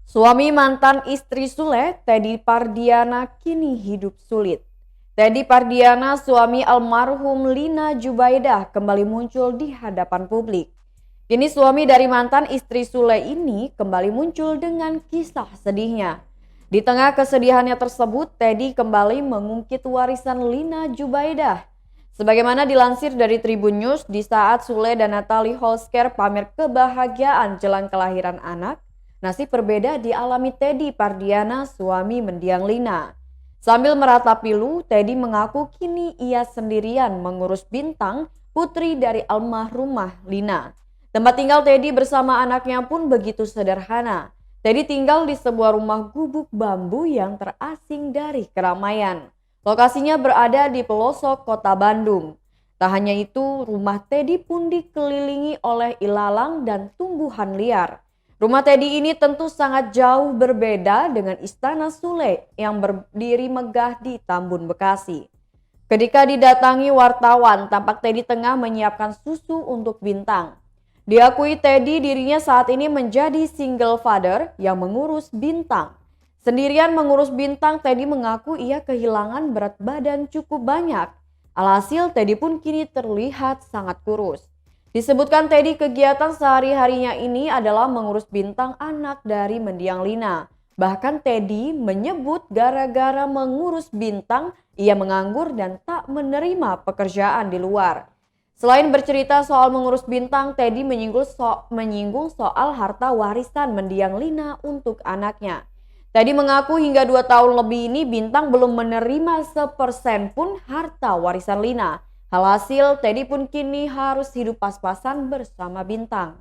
Suami mantan istri Sule, Teddy Pardiana, kini hidup sulit. Teddy Pardiana, suami almarhum Lina Jubaidah, kembali muncul di hadapan publik. Kini suami dari mantan istri Sule ini kembali muncul dengan kisah sedihnya. Di tengah kesedihannya tersebut, Teddy kembali mengungkit warisan Lina Jubaidah. Sebagaimana dilansir dari Tribun News, di saat Sule dan Natalie Holsker pamer kebahagiaan jelang kelahiran anak, nasib berbeda dialami Teddy Pardiana, suami mendiang Lina. Sambil meratapi pilu, Teddy mengaku kini ia sendirian mengurus Bintang, putri dari almarhumah Lina. Tempat tinggal Teddy bersama anaknya pun begitu sederhana. Teddy tinggal di sebuah rumah gubuk bambu yang terasing dari keramaian. Lokasinya berada di pelosok kota Bandung. Tak hanya itu, rumah Teddy pun dikelilingi oleh ilalang dan tumbuhan liar. Rumah Teddy ini tentu sangat jauh berbeda dengan istana Sule yang berdiri megah di Tambun, Bekasi. Ketika didatangi wartawan, tampak Teddy tengah menyiapkan susu untuk Bintang. Diakui Teddy dirinya saat ini menjadi single father yang mengurus Bintang. Sendirian mengurus Bintang, Teddy mengaku ia kehilangan berat badan cukup banyak. Alhasil Teddy pun kini terlihat sangat kurus. Disebutkan Teddy kegiatan sehari-harinya ini adalah mengurus Bintang, anak dari mendiang Lina. Bahkan Teddy menyebut gara-gara mengurus Bintang, ia menganggur dan tak menerima pekerjaan di luar. Selain bercerita soal mengurus Bintang, Teddy menyinggung soal harta warisan mendiang Lina untuk anaknya. Teddy mengaku hingga 2 tahun lebih ini Bintang belum menerima sepersen pun harta warisan Lina. Alhasil Teddy pun kini harus hidup pas-pasan bersama Bintang.